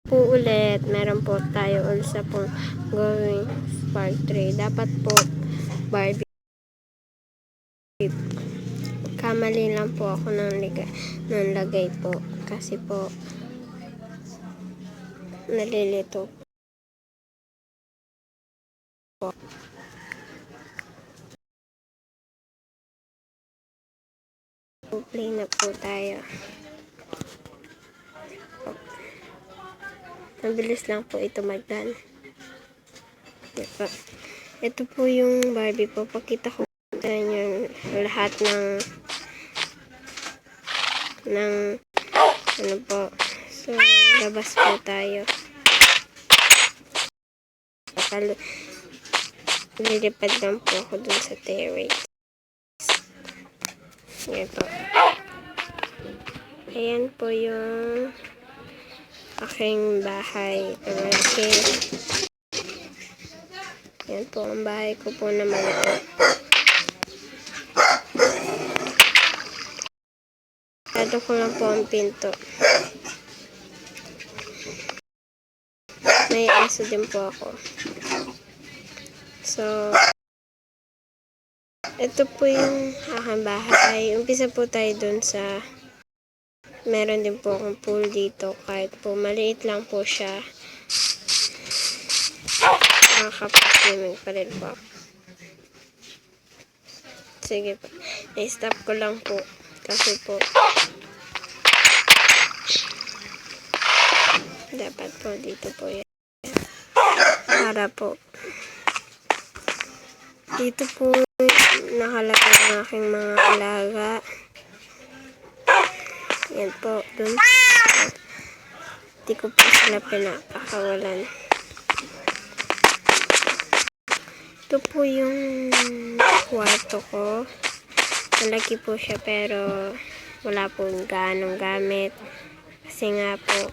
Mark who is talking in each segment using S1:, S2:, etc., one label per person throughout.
S1: Po ulit, meron po tayo ulit sa pong going part 3. Dapat po Barbie. Kamali lang po ako ng lagay po kasi po nalilito po. Play na po tayo. Mabilis lang po ito magdan. Ito po yung Barbie po. Pakita ko yung lahat ng ano po. So, labas po tayo. Lilipad lang po ako dun sa terrace. Yan po. Ayan po yung aking bahay. Malaki. Yan po ang bahay ko po na malaki. Sarado ko lang po ang pinto. May aso din po ako. So, ito po yung aking bahay. Umpisa po tayo dun sa meron din po akong pool dito. Kahit po maliit lang po siya. Nakakapag-swimming pa rin po. Sige po. I-stop ko lang po. Kasi po dapat po dito po yan. Para po dito po nakalagay ang aking mga alaga. Yan po. Dun. Hindi ko po sila pinapakawalan. Ito po yung kwarto ko. Malaki po siya pero wala po ganong gamit. Kasi nga po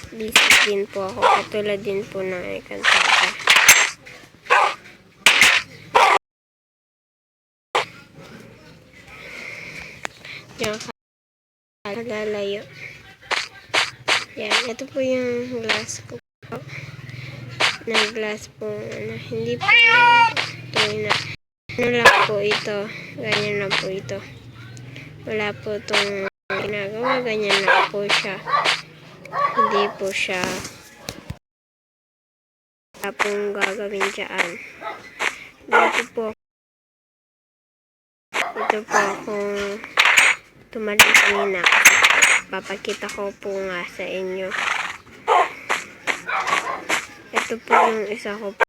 S1: busy din po ako. Katulad din po ng ikantada. Diyan kalalayo. Yan. Ito po yung glass ko po. Na glass po. Hindi po ito na. Ano lang po ito. Ganyan lang po ito. Wala po itong ginagawa. Ganyan lang po siya. Hindi po siya wala pong gagawin dyan. Dito po akong tumaling kanina. Papakita ko po nga sa inyo. Ito po yung isa ko po.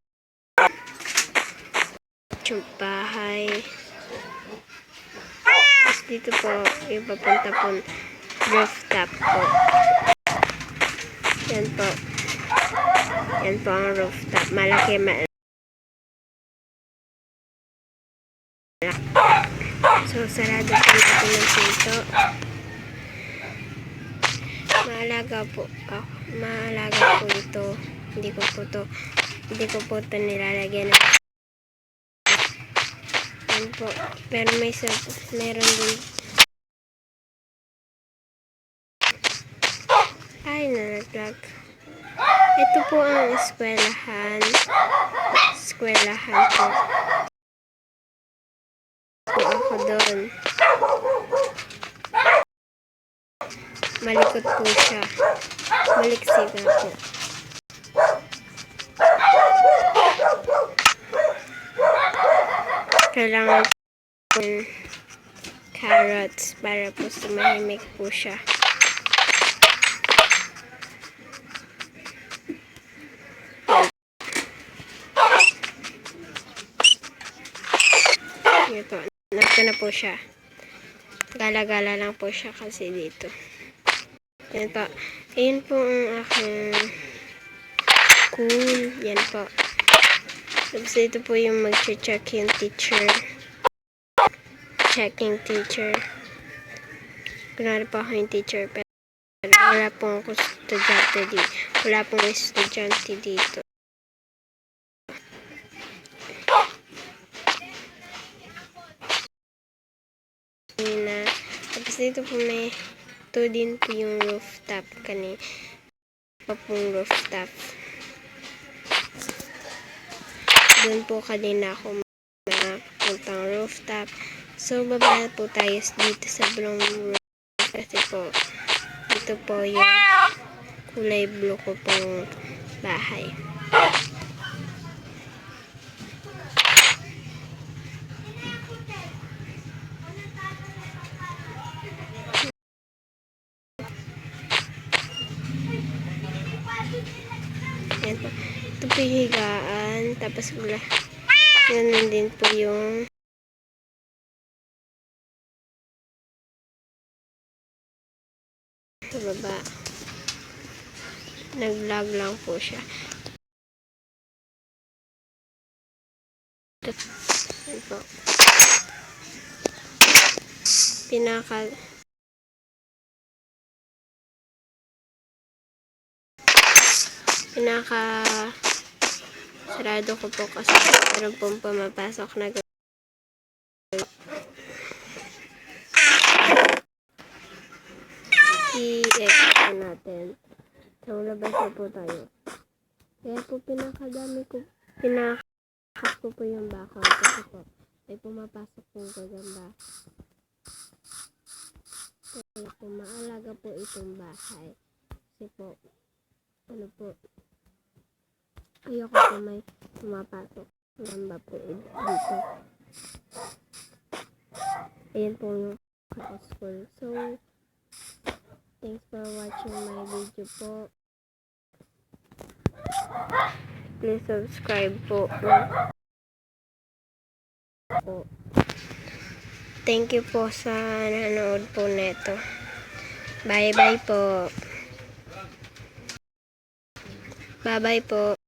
S1: Yung bahay. Tapos dito po yung papunta po rooftop po. Yan po. Yan po ang rooftop. Malaki. So, sarado po natin ng pinto. Maalaga po ako. Maalaga po ito. Hindi ko po ito nilalagyan ng yan po. Pero meron din ay nalaglag. Ito po ang eskwelahan po. Ako doon. Malikot po siya. Maliksik na po. Kailangan po carrots para po sumahimik po siya. Ito. Ito na po siya. Gala-gala lang po siya kasi dito. Yan po. Ayan po ang aking school. Yan po. Tapos ito po yung mag-check yung teacher. Checking teacher. Kunwari po ako yung teacher. Pero wala pong estudyante dito. Wala pong estudyante dito. Tapos dito po may ito din po yung rooftop kanina. Pa pong rooftop. Doon po kanina ako puntang rooftop. So, baba po tayo dito sa blong roof. Kasi po, ito po yung kulay blue ko pong bahay. Yan po. Ito po yung higaan. Tapos, ganun din po yung sa baba. Nag-vlog lang po siya. Yan po. Pinaka sarado ko po kasi meron pong pumapasok na i-extra natin. So, labas na po tayo. Kaya po pinakas ko po yung bakaw kasi po may pumapasok pong gagamba. Kaya po maalaga po itong bahay. Kasi po, ayoko po may pumapasok. Gagamba po dito. Ayan po yung school. So, thanks for watching my video po. Please subscribe po. Thank you po sa nanonood po neto. Bye-bye po. Bye-bye po.